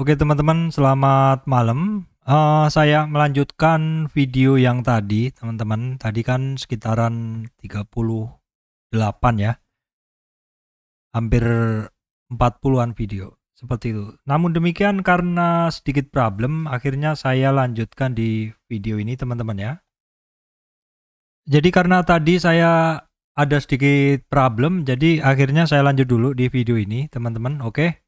Oke teman-teman, selamat malam. Saya melanjutkan video yang tadi, teman-teman. Tadi kan sekitaran 38 ya, hampir 40-an video, seperti itu. Namun demikian karena sedikit problem, akhirnya saya lanjutkan di video ini teman-teman ya. Jadi karena tadi saya ada sedikit problem, jadi akhirnya saya lanjut dulu di video ini teman-teman, oke.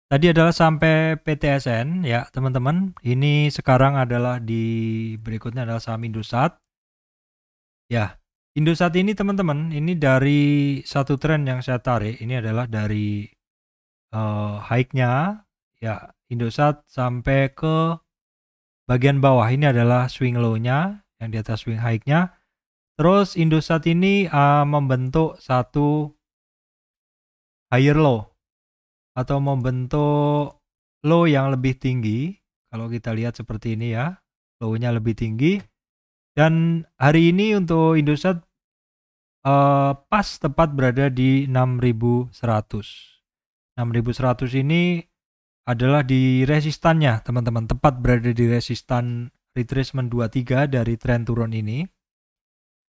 Tadi adalah sampai PTSN ya teman-teman. Ini sekarang adalah berikutnya adalah saham Indosat. Ya, Indosat ini teman-teman, ini dari satu tren yang saya tarik. Ini adalah dari high-nya ya Indosat sampai ke bagian bawah. Ini adalah swing low-nya yang di atas swing high-nya. Terus Indosat ini membentuk satu higher low atau membentuk low yang lebih tinggi. Kalau kita lihat seperti ini ya, low-nya lebih tinggi. Dan hari ini untuk Indosat pas tepat berada di 6100. 6100 ini adalah di resistannya teman-teman, tepat berada di resistan retracement 23 dari tren turun ini.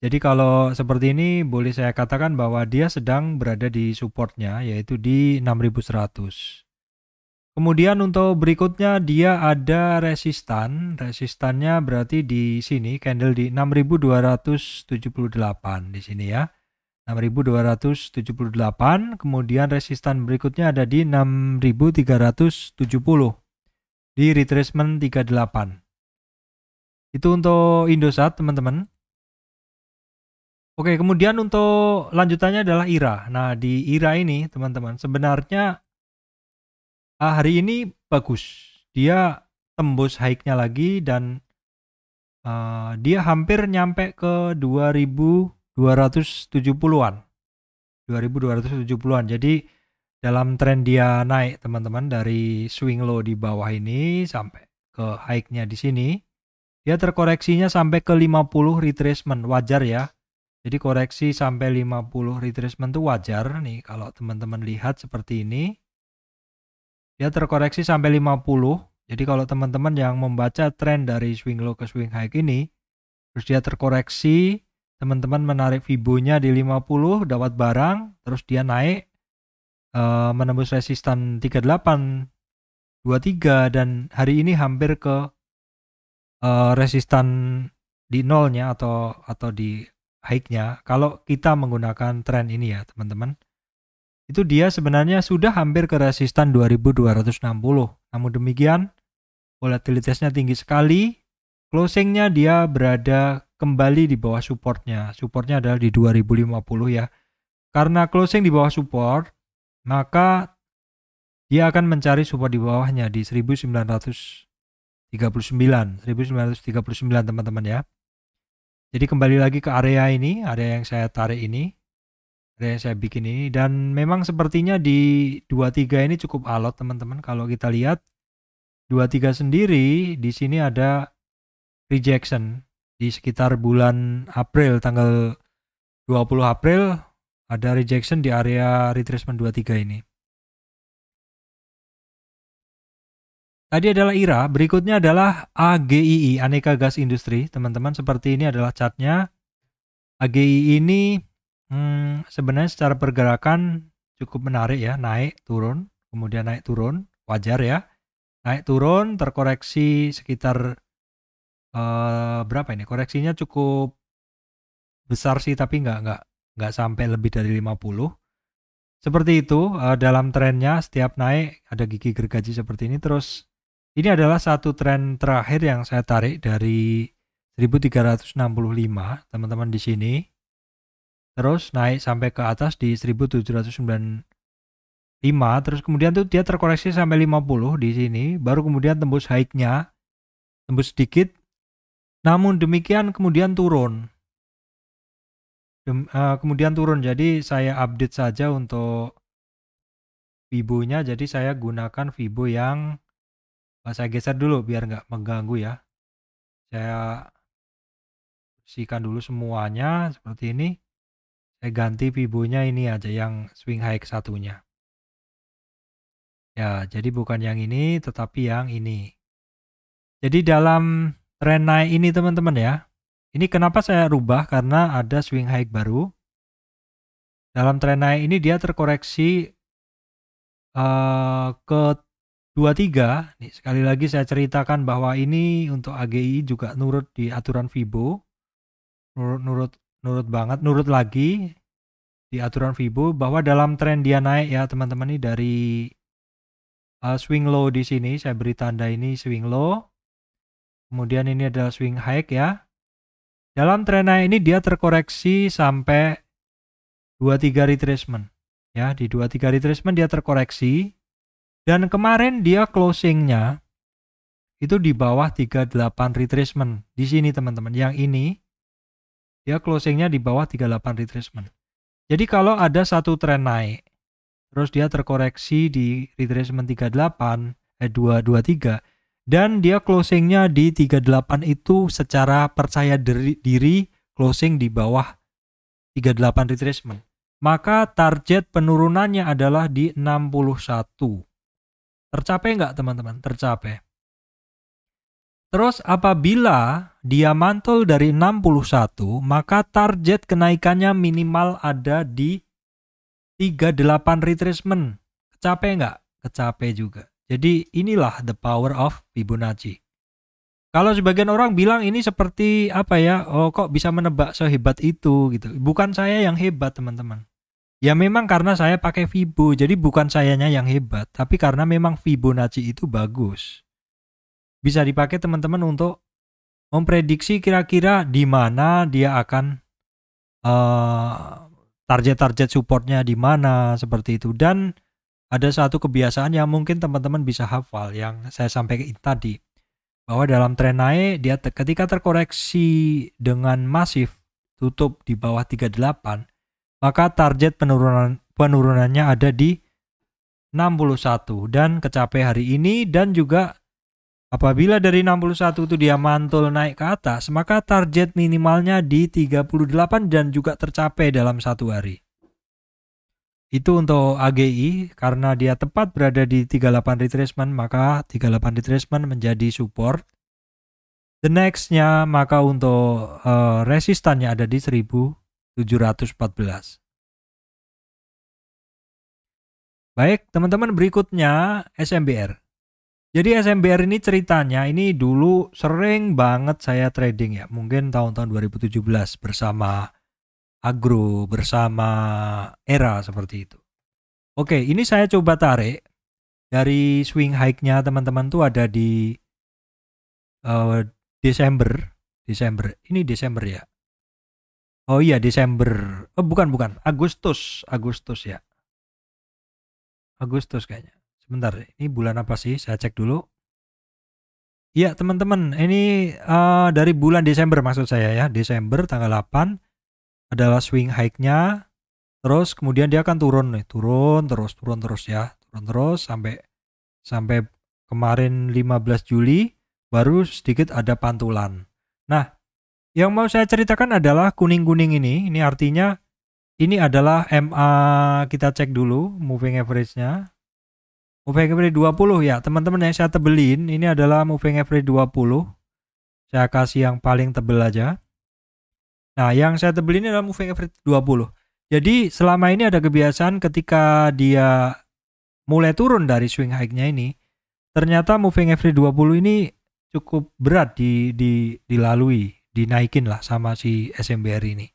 Jadi kalau seperti ini boleh saya katakan bahwa dia sedang berada di supportnya, yaitu di 6100. Kemudian untuk berikutnya dia ada resistannya berarti di sini candle di 6278 di sini ya. 6278, kemudian resistan berikutnya ada di 6370 di retracement 38. Itu untuk Indosat teman-teman. Oke, kemudian untuk lanjutannya adalah IRA. Nah, di IRA ini teman-teman sebenarnya hari ini bagus. Dia tembus high-nya lagi dan dia hampir nyampe ke 2270-an. 2270-an. Jadi dalam tren dia naik teman-teman dari swing low di bawah ini sampai ke high-nya di sini. Dia terkoreksinya sampai ke 50 retracement, wajar ya. Jadi koreksi sampai 50 retracement itu wajar nih kalau teman-teman lihat seperti ini. Dia terkoreksi sampai 50. Jadi kalau teman-teman yang membaca tren dari swing low ke swing high ini, terus dia terkoreksi, teman-teman menarik Fibo-nya di 50, dapat barang, terus dia naik menembus resistan 3823 dan hari ini hampir ke resistan di nolnya atau di high-nya. Kalau kita menggunakan tren ini ya teman-teman, itu dia sebenarnya sudah hampir ke resistan 2260. Namun demikian volatilitasnya tinggi sekali. Closingnya dia berada kembali di bawah supportnya. Supportnya adalah di 2050 ya. Karena closing di bawah support, maka dia akan mencari support di bawahnya di 1939 teman-teman ya. Jadi kembali lagi ke area ini, area yang saya tarik ini, area yang saya bikin ini, dan memang sepertinya di 23 ini cukup alot teman-teman. Kalau kita lihat 23 sendiri di sini ada rejection di sekitar bulan April, tanggal 20 April ada rejection di area retracement 23 ini. Tadi adalah IRA, berikutnya adalah AGII, Aneka Gas Industri. Teman-teman, seperti ini adalah chartnya. AGII ini sebenarnya secara pergerakan cukup menarik ya, naik, turun, kemudian naik, turun, wajar ya. Naik, turun, terkoreksi sekitar berapa ini? Koreksinya cukup besar sih, tapi nggak sampai lebih dari 50. Seperti itu, dalam trennya setiap naik ada gigi gergaji seperti ini. Terus ini adalah satu tren terakhir yang saya tarik dari 1365 teman-teman di sini. Terus naik sampai ke atas di 1795. Terus kemudian tuh dia terkoreksi sampai 50 di sini. Baru kemudian tembus high-nya, tembus sedikit. Namun demikian kemudian turun. Kemudian turun. Jadi saya update saja untuk Fibo-nya. Jadi saya gunakan Fibo yang saya geser dulu biar nggak mengganggu ya. Saya bersihkan dulu semuanya seperti ini. Saya ganti Fibo-nya ini aja yang swing high satunya. Ya, jadi bukan yang ini tetapi yang ini. Jadi dalam tren naik ini teman-teman ya. Ini kenapa saya rubah karena ada swing high baru. Dalam tren naik ini dia terkoreksi ke 23. Nih, sekali lagi saya ceritakan bahwa ini untuk AGI juga nurut di aturan Fibo. Nurut banget, nurut lagi di aturan Fibo bahwa dalam tren dia naik ya teman-teman, ini dari swing low di sini saya beri tanda ini swing low. Kemudian ini adalah swing high ya. Dalam tren naik ini dia terkoreksi sampai 23 retracement. Ya, di 23 retracement dia terkoreksi. Dan kemarin dia closingnya itu di bawah 38 retracement. Di sini teman-teman, yang ini dia closingnya di bawah 38 retracement. Jadi kalau ada satu tren naik, terus dia terkoreksi di retracement 23, dan dia closingnya di 38 itu secara percaya diri closing di bawah 38 retracement. Maka target penurunannya adalah di 61. Tercapai nggak teman-teman? Tercapai. Terus apabila dia mantul dari 61, maka target kenaikannya minimal ada di 38 retracement. Kecapai nggak? Kecapai juga. Jadi inilah the power of Fibonacci. Kalau sebagian orang bilang ini seperti apa ya? Oh, kok bisa menebak sehebat itu gitu. Bukan saya yang hebat, teman-teman. Ya memang karena saya pakai Fibo. Jadi bukan sayanya yang hebat, tapi karena memang Fibonacci itu bagus. Bisa dipakai teman-teman untuk memprediksi kira-kira di mana dia akan target-target supportnya di mana, seperti itu. Dan ada satu kebiasaan yang mungkin teman-teman bisa hafal yang saya sampaikan tadi, bahwa dalam tren naik dia ketika terkoreksi dengan masif tutup di bawah 38, maka target penurunannya ada di 61 dan kecapai hari ini. Dan juga apabila dari 61 itu dia mantul naik ke atas, maka target minimalnya di 38 dan juga tercapai dalam satu hari. Itu untuk AGI, karena dia tepat berada di 38 retracement, maka 38 retracement menjadi support. The nextnya, maka untuk resistannya ada di 1714. Baik teman-teman, berikutnya SMBR. Jadi SMBR ini ceritanya, ini dulu sering banget saya trading ya, mungkin tahun-tahun 2017 bersama Agro, bersama Era, seperti itu. Oke, ini saya coba tarik dari swing high-nya teman-teman tuh ada di Desember. Ini Desember ya. Oh iya Desember. Oh bukan, Agustus ya. Agustus kayaknya. Sebentar, ini bulan apa sih? Saya cek dulu. Iya teman-teman, ini dari bulan Desember maksud saya ya. Desember tanggal 8 adalah swing high-nya. Terus kemudian dia akan turun nih, turun terus ya. Turun terus sampai kemarin 15 Juli baru sedikit ada pantulan. Nah, yang mau saya ceritakan adalah kuning-kuning ini artinya ini adalah MA, kita cek dulu moving average-nya. Moving average 20 ya, teman-teman yang saya tebelin ini adalah moving average 20. Saya kasih yang paling tebel aja. Nah, yang saya tebelin adalah moving average 20. Jadi selama ini ada kebiasaan ketika dia mulai turun dari swing high-nya ini, ternyata moving average 20 ini cukup berat dilalui, dinaikin lah sama si SMBR ini.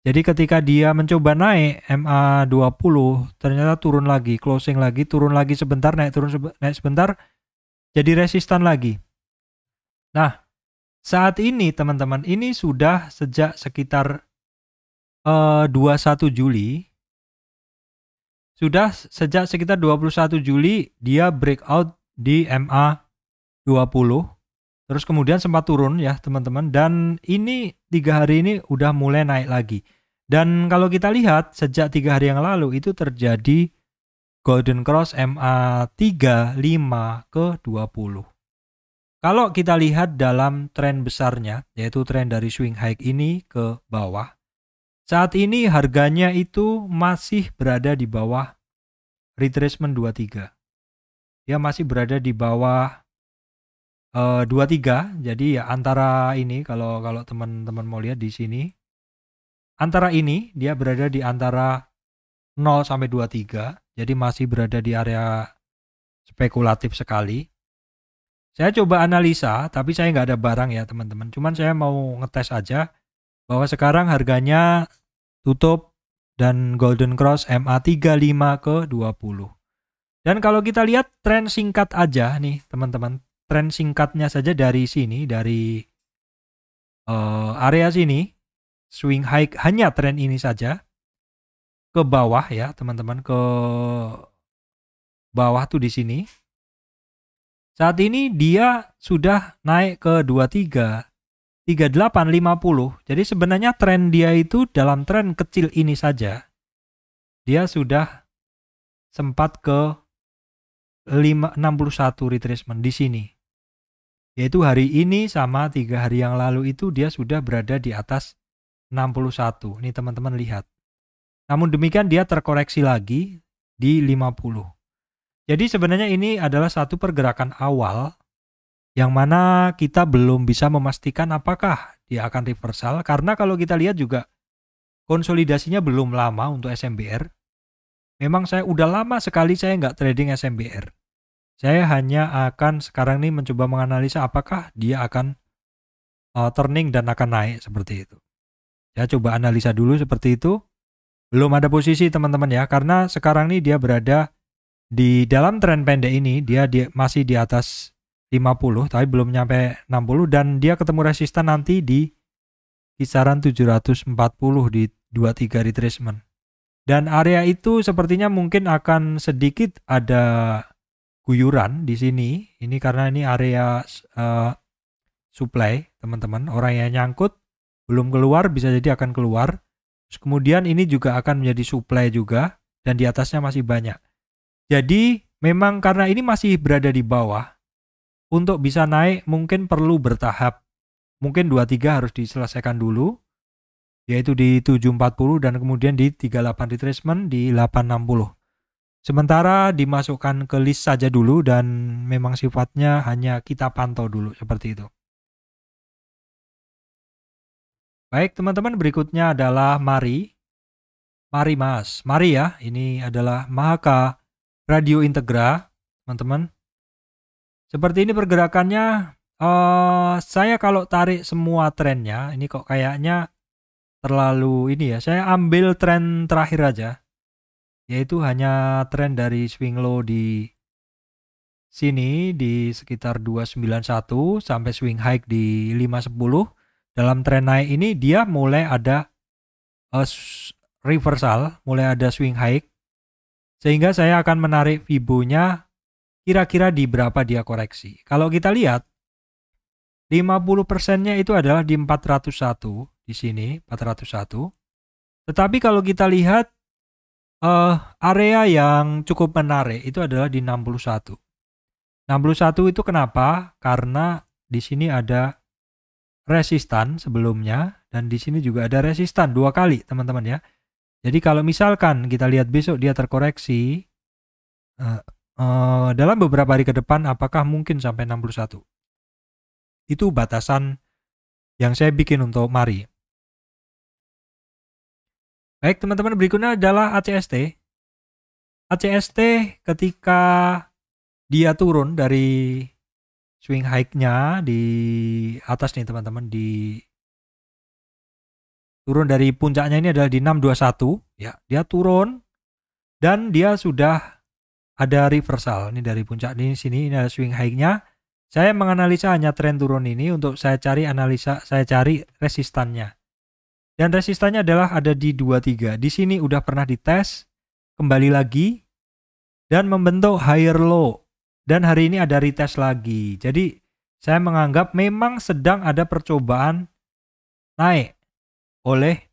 Jadi ketika dia mencoba naik MA20, ternyata turun lagi, closing lagi, turun lagi sebentar, naik sebentar, jadi resistan lagi. Nah, saat ini teman-teman, ini sudah sejak sekitar 21 Juli, sudah sejak sekitar 21 Juli dia breakout di MA20, terus kemudian sempat turun ya teman-teman, dan ini 3 hari ini udah mulai naik lagi. Dan kalau kita lihat sejak 3 hari yang lalu itu terjadi golden cross MA35 ke 20. Kalau kita lihat dalam tren besarnya, yaitu tren dari swing high ini ke bawah, saat ini harganya itu masih berada di bawah retracement 23. dia masih berada di bawah 23. Jadi ya antara ini, kalau teman-teman mau lihat di sini, antara ini dia berada di antara 0 sampai 23. Jadi masih berada di area spekulatif sekali. Saya coba analisa, tapi saya nggak ada barang ya teman-teman. Cuman saya mau ngetes aja bahwa sekarang harganya tutup dan Golden Cross MA 35 ke 20. Dan kalau kita lihat tren singkat aja nih teman-teman, tren singkatnya saja dari sini, dari area sini, swing high hanya tren ini saja ke bawah ya teman-teman, ke bawah tuh di sini. Saat ini dia sudah naik ke 23, 38, 50. Jadi sebenarnya tren dia itu dalam tren kecil ini saja, dia sudah sempat ke 61 retracement di sini. Yaitu hari ini sama 3 hari yang lalu itu dia sudah berada di atas 61. Ini teman-teman lihat. Namun demikian dia terkoreksi lagi di 50. Jadi sebenarnya ini adalah satu pergerakan awal yang mana kita belum bisa memastikan apakah dia akan reversal, karena kalau kita lihat juga konsolidasinya belum lama untuk SMBR. Memang saya udah lama sekali saya nggak trading SMBR. Saya hanya akan sekarang ini mencoba menganalisa apakah dia akan turning dan akan naik seperti itu. Saya coba analisa dulu seperti itu. Belum ada posisi teman-teman ya, karena sekarang ini dia berada di dalam tren pendek ini, dia masih di atas 50 tapi belum nyampe 60, dan dia ketemu resistan nanti di kisaran 740 di 23 retracement. Dan area itu sepertinya mungkin akan sedikit ada guyuran di sini. Ini karena ini area supply, teman-teman. Orang yang nyangkut belum keluar bisa jadi akan keluar. Terus kemudian ini juga akan menjadi supply juga, dan di atasnya masih banyak. Jadi memang karena ini masih berada di bawah, untuk bisa naik mungkin perlu bertahap. Mungkin 23 harus diselesaikan dulu, yaitu di 740 dan kemudian di 38 retracement di 860. Sementara dimasukkan ke list saja dulu, dan memang sifatnya hanya kita pantau dulu seperti itu. Baik teman-teman, berikutnya adalah Mari. Mari Mas, Mari ya, ini adalah Mahaka Radio Integra, teman-teman. Seperti ini pergerakannya. Saya kalau tarik semua trennya, ini kok kayaknya terlalu ini ya. Saya ambil tren terakhir aja, yaitu hanya tren dari swing low di sini di sekitar 291 sampai swing high di 510. Dalam tren naik ini dia mulai ada reversal, mulai ada swing high, sehingga saya akan menarik Fibo-nya kira-kira di berapa dia koreksi. Kalau kita lihat 50%-nya itu adalah di 401 di sini, 401. Tetapi kalau kita lihat area yang cukup menarik itu adalah di 61. 61 itu kenapa? Karena di sini ada resistan sebelumnya, dan di sini juga ada resistan 2 kali, teman-teman ya. Jadi kalau misalkan kita lihat besok dia terkoreksi dalam beberapa hari ke depan, apakah mungkin sampai 61? Itu batasan yang saya bikin untuk Mari. Baik teman-teman, berikutnya adalah ACST. ACST ketika dia turun dari swing high-nya di atas nih teman-teman, turun dari puncaknya ini adalah di 621 ya, dia turun dan dia sudah ada reversal. Ini dari puncak ini sini, ini ada swing high-nya. Saya menganalisa hanya tren turun ini untuk saya cari resistannya. Dan resistannya adalah ada di 23. Di sini udah pernah dites, kembali lagi dan membentuk higher low. Dan hari ini ada retest lagi. Jadi saya menganggap memang sedang ada percobaan naik oleh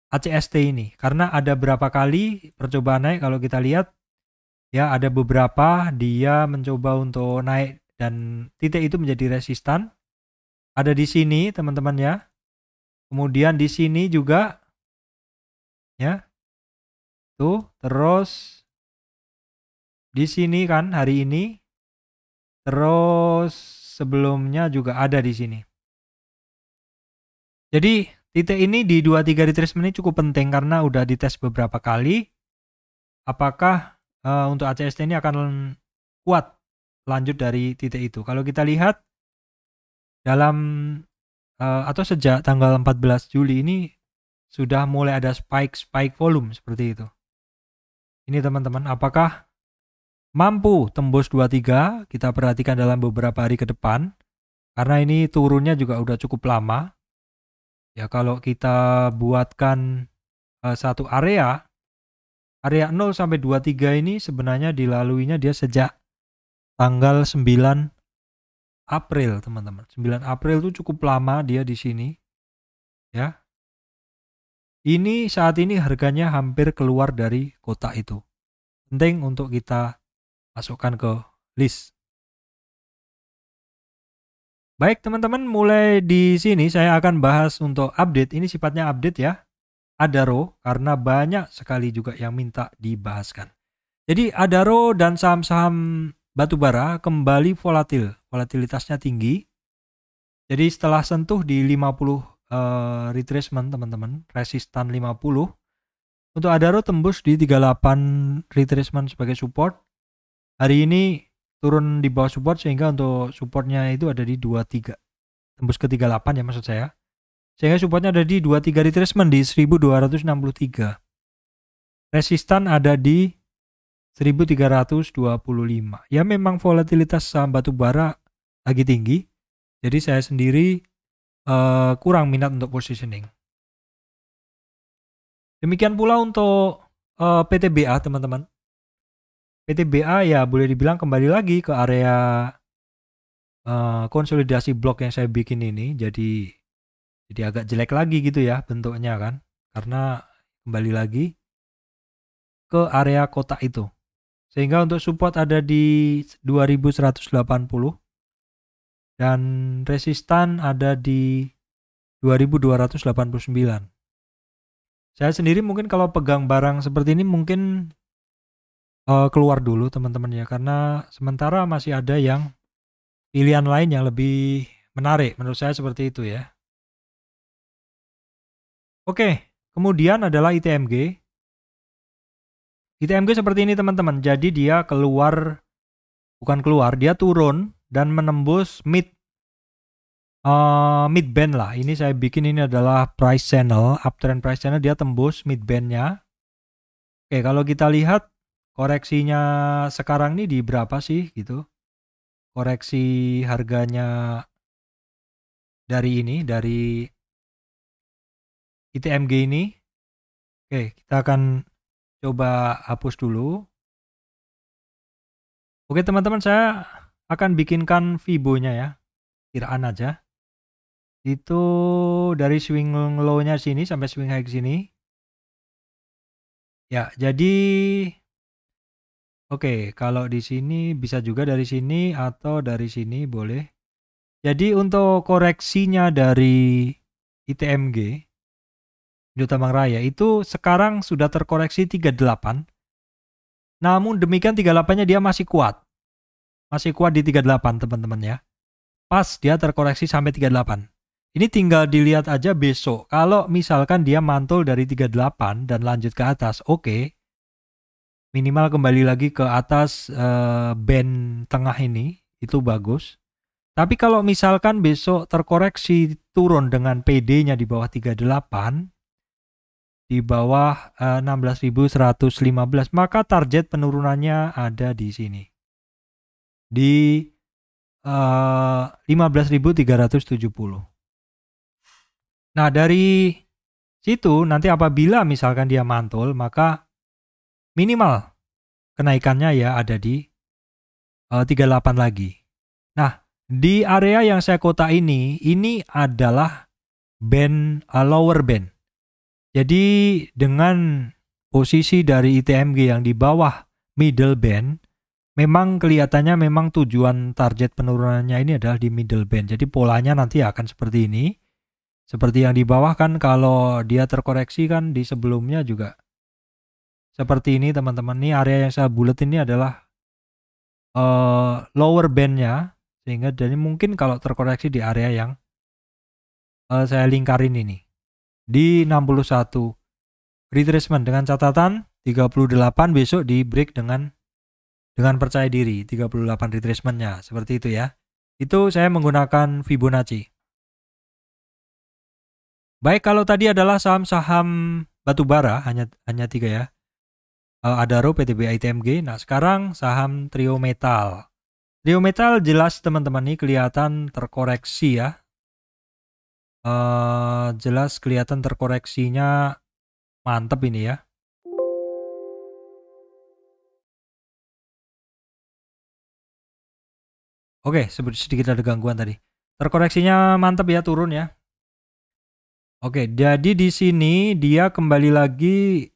ACST ini. Karena ada berapa kali percobaan naik, kalau kita lihat ya ada beberapa dia mencoba untuk naik dan titik itu menjadi resistan. Ada di sini teman-teman ya. Kemudian di sini juga ya. Tuh, terus di sini kan hari ini Terus sebelumnya juga ada di sini. Jadi titik ini di 23 retracement ini cukup penting karena udah dites beberapa kali. Apakah untuk ACST ini akan kuat lanjut dari titik itu. Kalau kita lihat dalam atau sejak tanggal 14 Juli ini sudah mulai ada spike volume seperti itu. Ini teman-teman, apakah mampu tembus 23? Kita perhatikan dalam beberapa hari ke depan. Karena ini turunnya juga udah cukup lama. Ya kalau kita buatkan satu area 0 sampai 23 ini sebenarnya dilaluinya dia sejak tanggal 9 April, teman-teman. 9 April itu cukup lama dia di sini. Ya. Ini saat ini harganya hampir keluar dari kotak itu. Penting untuk kita masukkan ke list. Baik teman-teman, mulai di sini saya akan bahas untuk update. Ini sifatnya update ya. Adaro, karena banyak sekali juga yang minta dibahaskan. Jadi Adaro dan saham-saham batubara kembali volatil. Volatilitasnya tinggi. Jadi setelah sentuh di 50 retracement teman-teman, resistan 50. Untuk Adaro tembus di 38 retracement sebagai support. Hari ini turun di bawah support sehingga untuk supportnya itu ada di 23. Tembus ke 38 ya maksud saya. Sehingga supportnya ada di 23 retracement di 1263. Resistan ada di 1325. Ya memang volatilitas saham batubara lagi tinggi. Jadi saya sendiri kurang minat untuk positioning. Demikian pula untuk PTBA teman-teman. PTBA ya boleh dibilang kembali lagi ke area konsolidasi blok yang saya bikin ini. Jadi agak jelek lagi gitu ya bentuknya kan. Karena kembali lagi ke area kotak itu. Sehingga untuk support ada di 2180. Dan resistan ada di 2289. Saya sendiri mungkin kalau pegang barang seperti ini mungkin keluar dulu teman-teman ya. Karena sementara masih ada yang pilihan lain yang lebih menarik. Menurut saya seperti itu ya. Oke, kemudian adalah ITMG. ITMG seperti ini teman-teman. Jadi dia dia turun dan menembus mid band lah. Ini saya bikin ini adalah price channel, uptrend price channel, dia tembus mid bandnya. Oke, kalau kita lihat koreksinya sekarang ini di berapa sih gitu. Koreksi harganya dari ITMG ini. Oke, kita akan coba hapus dulu. Oke teman-teman, saya akan bikinkan Fibo-nya ya. Kiraan aja. Itu dari swing low-nya sini sampai swing high sini. Ya, jadi oke, kalau di sini bisa juga dari sini atau dari sini boleh. Jadi untuk koreksinya dari ITMG Indo Tambang Raya itu sekarang sudah terkoreksi 38. Namun demikian 38-nya dia masih kuat. Masih kuat di 38 teman-teman ya. Pas dia terkoreksi sampai 38. Ini tinggal dilihat aja besok. Kalau misalkan dia mantul dari 38 dan lanjut ke atas, oke. Minimal kembali lagi ke atas band tengah ini, itu bagus. Tapi kalau misalkan besok terkoreksi turun dengan PD-nya di bawah 38, di bawah 16.115, maka target penurunannya ada di sini. Di 15.370. Nah, dari situ nanti apabila misalkan dia mantul, maka minimal kenaikannya ya ada di 38 lagi. Nah, di area yang saya kota ini adalah band lower band. Jadi dengan posisi dari ITMG yang di bawah middle band, memang kelihatannya memang tujuan target penurunannya ini adalah di middle band. Jadi polanya nanti akan seperti ini. Seperti yang di bawah kan kalau dia terkoreksi kan di sebelumnya juga seperti ini teman-teman. Ini area yang saya bulat ini adalah lower bandnya, sehingga jadi mungkin kalau terkoreksi di area yang saya lingkarin ini di 61 retracement dengan catatan 38 besok di break dengan percaya diri 38 retracementnya, seperti itu ya. Itu saya menggunakan Fibonacci. Baik, kalau tadi adalah saham-saham batubara hanya 3 ya. Adaro, PTBI, TMG. Nah, sekarang saham Trio Metal. Trio Metal jelas teman-teman ini kelihatan terkoreksi ya. Jelas kelihatan terkoreksinya mantep ini ya. Oke, sedikit ada gangguan tadi. Terkoreksinya mantep ya, turun ya. Oke, jadi di sini dia kembali lagi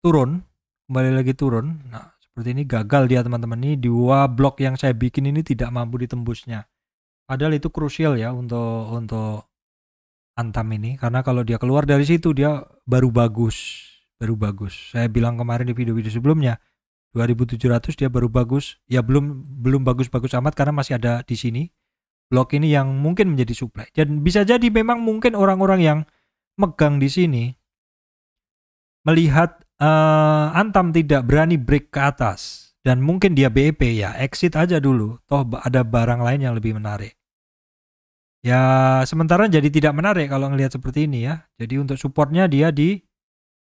turun. Nah, seperti ini gagal dia teman-teman. Ini 2 blok yang saya bikin ini tidak mampu ditembusnya. Padahal itu krusial ya untuk Antam ini, karena kalau dia keluar dari situ dia baru bagus. Saya bilang kemarin di video-video sebelumnya 2700 dia baru bagus. Ya belum bagus-bagus amat karena masih ada di sini. Blok ini yang mungkin menjadi supply. Dan bisa jadi memang mungkin orang-orang yang megang di sini melihat Antam tidak berani break ke atas dan mungkin dia BEP ya, exit aja dulu. Toh ada barang lain yang lebih menarik. Ya sementara jadi tidak menarik kalau ngelihat seperti ini ya. Jadi untuk supportnya dia di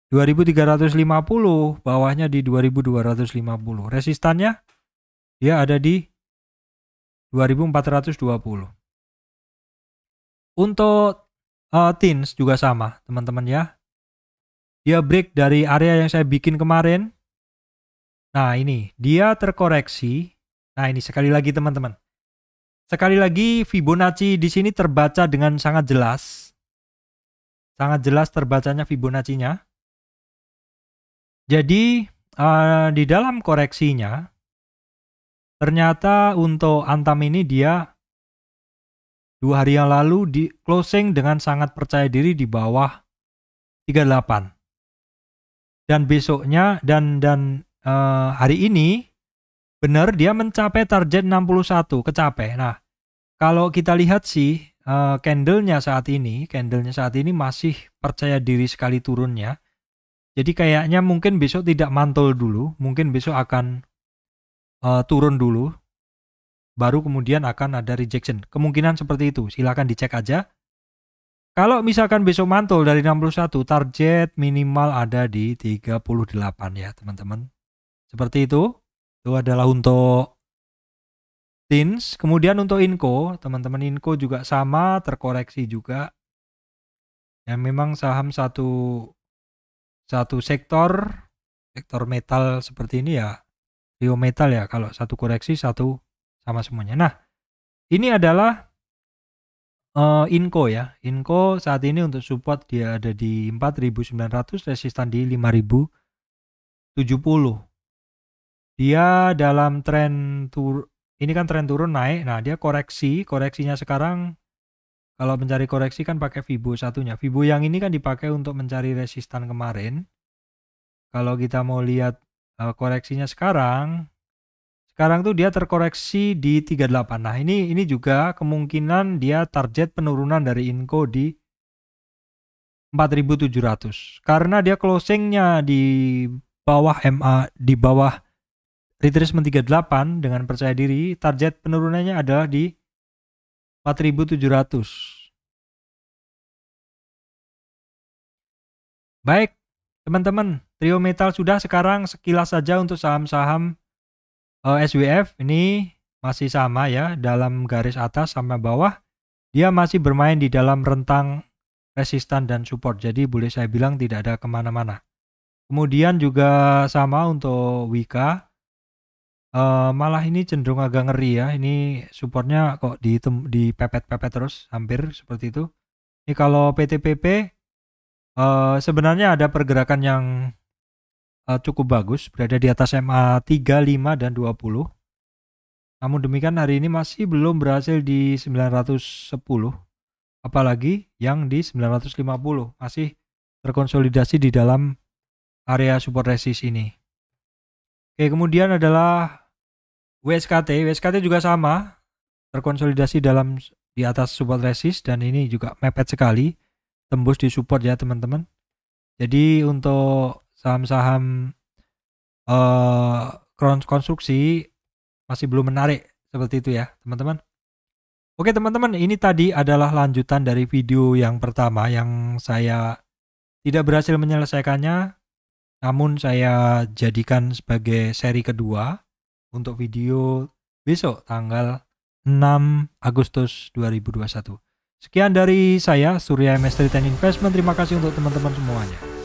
2350, bawahnya di 2250. Resistannya dia ada di 2420. Untuk TINS juga sama teman-teman ya. Dia break dari area yang saya bikin kemarin. Nah ini dia terkoreksi. Nah ini sekali lagi teman-teman. Sekali lagi Fibonacci di sini terbaca dengan sangat jelas. Sangat jelas terbacanya Fibonacci-nya. Jadi di dalam koreksinya ternyata untuk Antam ini dia 2 hari yang lalu di closing dengan sangat percaya diri di bawah 38. Dan besoknya dan hari ini benar dia mencapai target 61, kecapai. Nah, kalau kita lihat sih candlenya saat ini masih percaya diri sekali turunnya. Jadi kayaknya mungkin besok tidak mantul dulu, mungkin besok akan turun dulu, baru kemudian akan ada rejection. Kemungkinan seperti itu, silakan dicek aja. Kalau misalkan besok mantul dari 61, target minimal ada di 38 ya teman-teman. Seperti itu. Itu adalah untuk TINS. Kemudian untuk INCO, teman-teman INCO juga sama, terkoreksi juga. Ya memang saham satu sektor metal seperti ini ya, Trio Metal ya, kalau satu koreksi satu sama semuanya. Nah, ini adalah INCO ya. INCO saat ini untuk support dia ada di 4.900, resistan di 5.070. Dia dalam tren ini kan tren turun naik. Nah, dia koreksinya sekarang kalau mencari koreksi kan pakai Fibo satunya. Fibo yang ini kan dipakai untuk mencari resistan kemarin. Kalau kita mau lihat koreksinya sekarang tuh dia terkoreksi di 38. Nah, ini juga kemungkinan dia target penurunan dari INCO di 4.700. Karena dia closingnya di bawah MA, di bawah retracement 38 dengan percaya diri, target penurunannya adalah di 4.700. Baik, teman-teman, Trio Metal sudah. Sekarang sekilas saja untuk saham-saham SWF ini masih sama ya, dalam garis atas sama bawah dia masih bermain di dalam rentang resistan dan support, jadi boleh saya bilang tidak ada kemana-mana. Kemudian juga sama untuk Wika, malah ini cenderung agak ngeri ya, ini supportnya kok dipepet-pepet terus, hampir seperti itu. Ini kalau PTPP sebenarnya ada pergerakan yang cukup bagus, berada di atas MA 3, 5, dan 20. Namun demikian hari ini masih belum berhasil di 910, apalagi yang di 950 masih terkonsolidasi di dalam area support resist ini. Oke, kemudian adalah WSKT juga sama, terkonsolidasi di atas support resist dan ini juga mepet sekali, tembus di support ya teman-teman. Jadi untuk saham-saham konstruksi masih belum menarik seperti itu ya teman-teman. Oke teman-teman, ini tadi adalah lanjutan dari video yang pertama yang saya tidak berhasil menyelesaikannya, namun saya jadikan sebagai seri kedua untuk video besok tanggal 6 Agustus 2021. Sekian dari saya, Surya MS Trade and Investment. Terima kasih untuk teman-teman semuanya.